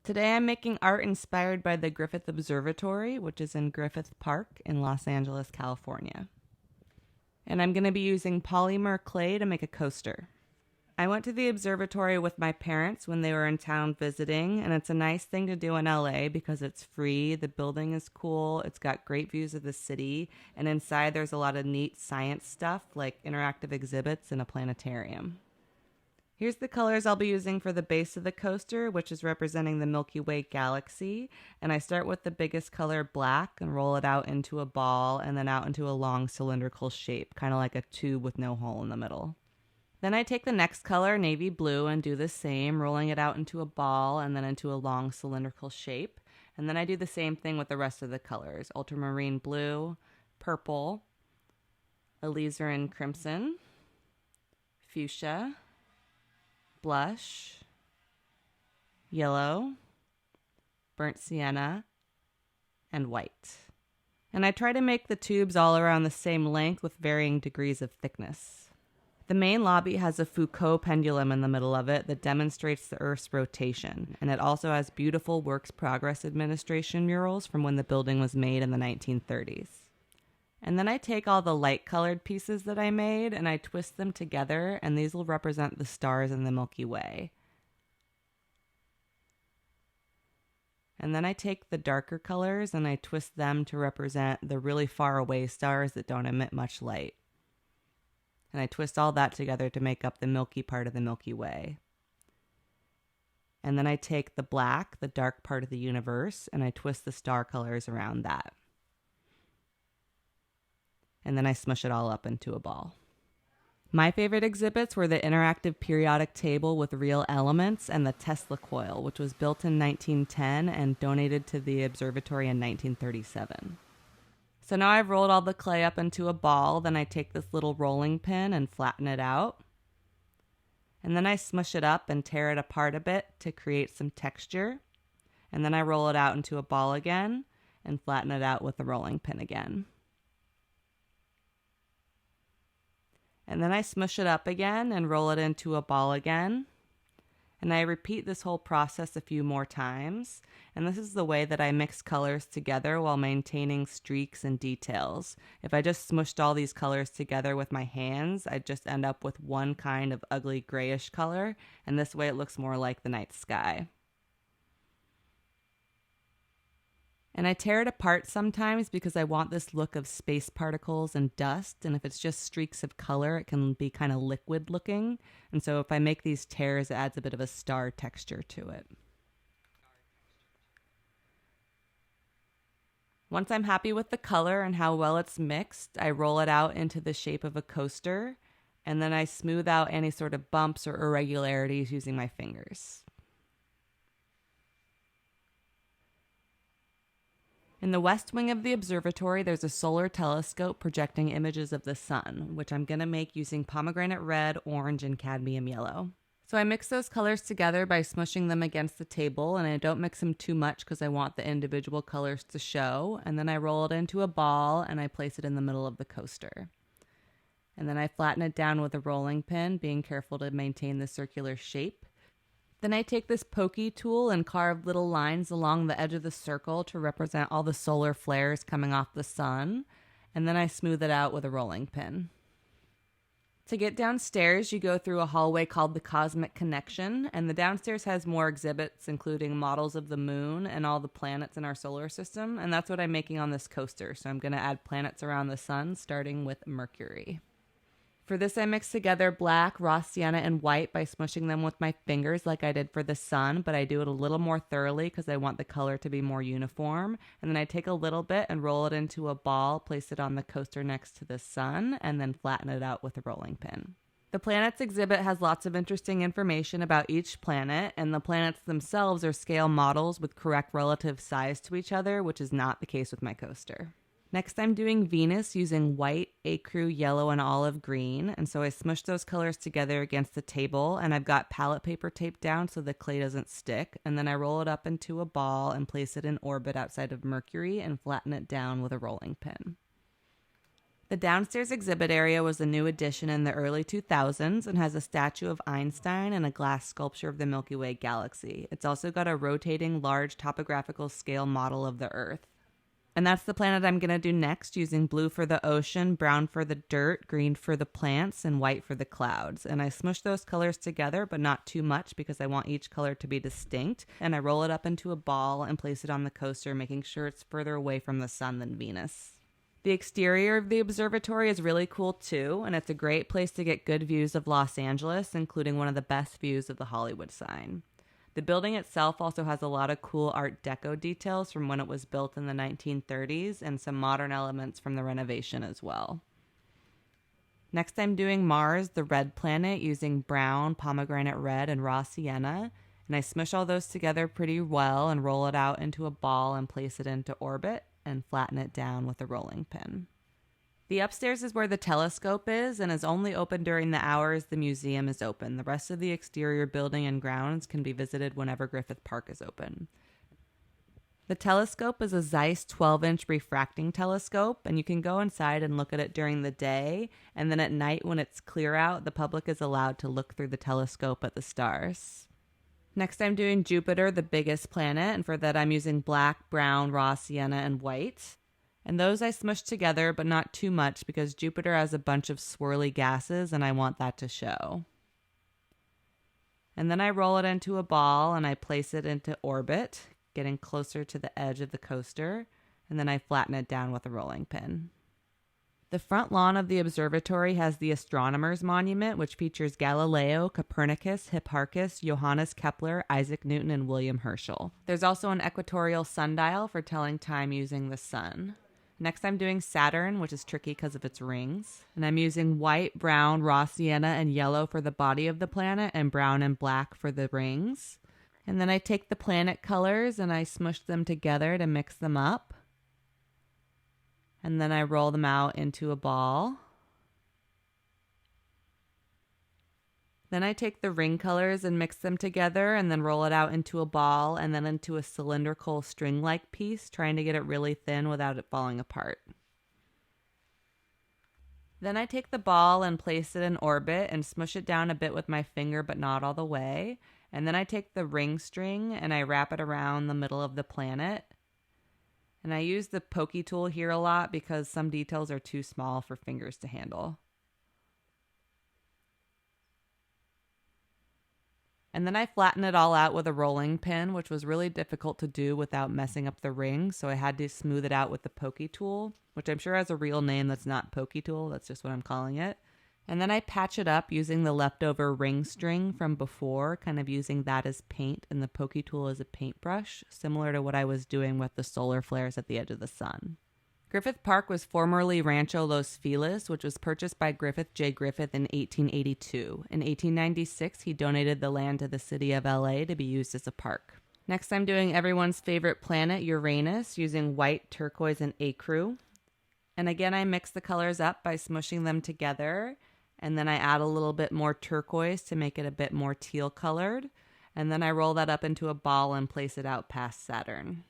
Today I'm making art inspired by the Griffith Observatory, which is in Griffith Park in Los Angeles, California. And I'm going to be using polymer clay to make a coaster. I went to the observatory with my parents when they were in town visiting, and it's a nice thing to do in LA because it's free, the building is cool, it's got great views of the city, and inside there's a lot of neat science stuff like interactive exhibits and a planetarium. Here's the colors I'll be using for the base of the coaster, which is representing the Milky Way galaxy. And I start with the biggest color, black, and roll it out into a ball and then out into a long cylindrical shape, kind of like a tube with no hole in the middle. Then I take the next color, navy blue, and do the same, rolling it out into a ball and then into a long cylindrical shape. And then I do the same thing with the rest of the colors, ultramarine blue, purple, alizarin crimson, fuchsia, blush, yellow, burnt sienna, and white. And I try to make the tubes all around the same length with varying degrees of thickness. The main lobby has a Foucault pendulum in the middle of it that demonstrates the Earth's rotation, and it also has beautiful Works Progress Administration murals from when the building was made in the 1930s. And then I take all the light-colored pieces that I made and I twist them together, and these will represent the stars in the Milky Way. And then I take the darker colors and I twist them to represent the really far-away stars that don't emit much light. And I twist all that together to make up the milky part of the Milky Way. And then I take the black, the dark part of the universe, and I twist the star colors around that. And then I smush it all up into a ball. My favorite exhibits were the interactive periodic table with real elements and the Tesla coil, which was built in 1910 and donated to the observatory in 1937. So now I've rolled all the clay up into a ball, then I take this little rolling pin and flatten it out. And then I smush it up and tear it apart a bit to create some texture. And then I roll it out into a ball again and flatten it out with the rolling pin again. And then I smush it up again and roll it into a ball again. And I repeat this whole process a few more times. And this is the way that I mix colors together while maintaining streaks and details. If I just smushed all these colors together with my hands, I'd just end up with one kind of ugly grayish color. And this way it looks more like the night sky. And I tear it apart sometimes because I want this look of space particles and dust. And if it's just streaks of color, it can be kind of liquid looking. And so if I make these tears, it adds a bit of a star texture to it. Once I'm happy with the color and how well it's mixed, I roll it out into the shape of a coaster. And then I smooth out any sort of bumps or irregularities using my fingers. In the west wing of the observatory, there's a solar telescope projecting images of the sun, which I'm going to make using pomegranate red, orange, and cadmium yellow. So I mix those colors together by smushing them against the table, and I don't mix them too much because I want the individual colors to show. And then I roll it into a ball and I place it in the middle of the coaster. And then I flatten it down with a rolling pin, being careful to maintain the circular shape. Then I take this pokey tool and carve little lines along the edge of the circle to represent all the solar flares coming off the sun, and then I smooth it out with a rolling pin. To get downstairs, you go through a hallway called the Cosmic Connection, and the downstairs has more exhibits, including models of the moon and all the planets in our solar system, and that's what I'm making on this coaster, so I'm going to add planets around the sun, starting with Mercury. For this, I mix together black, raw sienna, and white by smushing them with my fingers like I did for the sun, but I do it a little more thoroughly because I want the color to be more uniform. And then I take a little bit and roll it into a ball, place it on the coaster next to the sun, and then flatten it out with a rolling pin. The planets exhibit has lots of interesting information about each planet, and the planets themselves are scale models with correct relative size to each other, which is not the case with my coaster. Next, I'm doing Venus using white, ecru, yellow, and olive green. And so I smush those colors together against the table, and I've got palette paper taped down so the clay doesn't stick. And then I roll it up into a ball and place it in orbit outside of Mercury and flatten it down with a rolling pin. The downstairs exhibit area was a new addition in the early 2000s and has a statue of Einstein and a glass sculpture of the Milky Way galaxy. It's also got a rotating large topographical scale model of the Earth. And that's the planet I'm going to do next, using blue for the ocean, brown for the dirt, green for the plants, and white for the clouds. And I smush those colors together, but not too much because I want each color to be distinct. And I roll it up into a ball and place it on the coaster, making sure it's further away from the sun than Venus. The exterior of the observatory is really cool too, and it's a great place to get good views of Los Angeles, including one of the best views of the Hollywood sign. The building itself also has a lot of cool Art Deco details from when it was built in the 1930s and some modern elements from the renovation as well. Next, I'm doing Mars, the red planet, using brown, pomegranate red, and raw sienna, and I smush all those together pretty well and roll it out into a ball and place it into orbit and flatten it down with a rolling pin. The upstairs is where the telescope is and is only open during the hours the museum is open. The rest of the exterior building and grounds can be visited whenever Griffith Park is open. The telescope is a Zeiss 12-inch refracting telescope, and you can go inside and look at it during the day, and then at night when it's clear out, the public is allowed to look through the telescope at the stars. Next, I'm doing Jupiter, the biggest planet, and for that I'm using black, brown, raw sienna, and white. And those I smush together, but not too much because Jupiter has a bunch of swirly gases and I want that to show. And then I roll it into a ball and I place it into orbit, getting closer to the edge of the coaster, and then I flatten it down with a rolling pin. The front lawn of the observatory has the Astronomers Monument, which features Galileo, Copernicus, Hipparchus, Johannes Kepler, Isaac Newton, and William Herschel. There's also an equatorial sundial for telling time using the sun. Next, I'm doing Saturn, which is tricky because of its rings. And I'm using white, brown, raw sienna, and yellow for the body of the planet, and brown and black for the rings. And then I take the planet colors and I smush them together to mix them up. And then I roll them out into a ball. Then I take the ring colors and mix them together and then roll it out into a ball and then into a cylindrical string-like piece, trying to get it really thin without it falling apart. Then I take the ball and place it in orbit and smush it down a bit with my finger, but not all the way. And then I take the ring string and I wrap it around the middle of the planet. And I use the pokey tool here a lot because some details are too small for fingers to handle. And then I flatten it all out with a rolling pin, which was really difficult to do without messing up the ring. So I had to smooth it out with the pokey tool, which I'm sure has a real name that's not pokey tool. That's just what I'm calling it. And then I patch it up using the leftover ring string from before, kind of using that as paint and the pokey tool as a paintbrush, similar to what I was doing with the solar flares at the edge of the sun. Griffith Park was formerly Rancho Los Feliz, which was purchased by Griffith J. Griffith in 1882. In 1896, he donated the land to the city of LA to be used as a park. Next, I'm doing everyone's favorite planet, Uranus, using white, turquoise, and ecru. And again, I mix the colors up by smushing them together, and then I add a little bit more turquoise to make it a bit more teal colored, and then I roll that up into a ball and place it out past Saturn.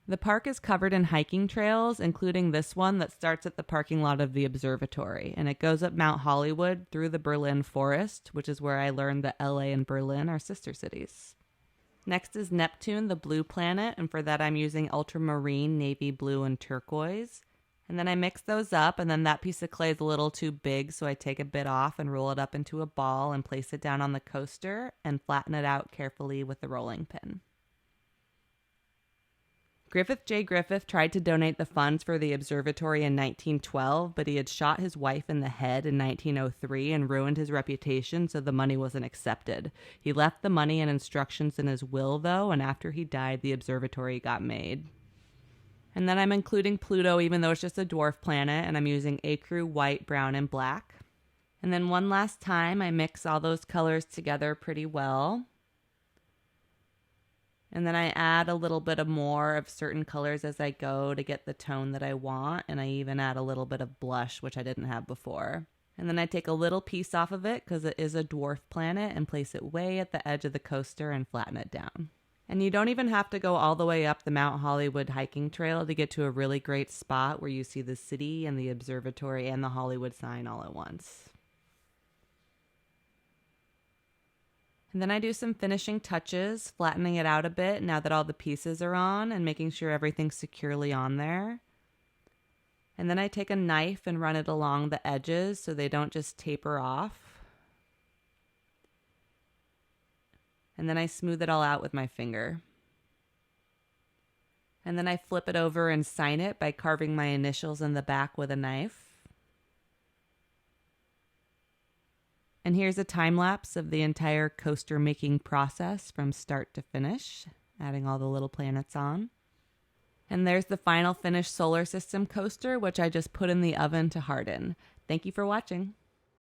The park is covered in hiking trails, including this one that starts at the parking lot of the observatory, and it goes up Mount Hollywood through the Berlin Forest, which is where I learned that LA and Berlin are sister cities. Next is Neptune, the blue planet, and for that I'm using ultramarine, navy blue, and turquoise. And then I mix those up, and then that piece of clay is a little too big, so I take a bit off and roll it up into a ball and place it down on the coaster and flatten it out carefully with the rolling pin. Griffith J. Griffith tried to donate the funds for the observatory in 1912, but he had shot his wife in the head in 1903 and ruined his reputation, so the money wasn't accepted. He left the money and instructions in his will, though, and after he died, the observatory got made. And then I'm including Pluto, even though it's just a dwarf planet, and I'm using ecru, white, brown, and black. And then one last time, I mix all those colors together pretty well. And then I add a little bit of more of certain colors as I go to get the tone that I want. And I even add a little bit of blush, which I didn't have before. And then I take a little piece off of it because it is a dwarf planet and place it way at the edge of the coaster and flatten it down. And you don't even have to go all the way up the Mount Hollywood hiking trail to get to a really great spot where you see the city and the observatory and the Hollywood sign all at once. And then I do some finishing touches, flattening it out a bit now that all the pieces are on and making sure everything's securely on there. And then I take a knife and run it along the edges so they don't just taper off. And then I smooth it all out with my finger. And then I flip it over and sign it by carving my initials in the back with a knife. And here's a time lapse of the entire coaster making process from start to finish, adding all the little planets on. And there's the final finished solar system coaster, which I just put in the oven to harden. Thank you for watching.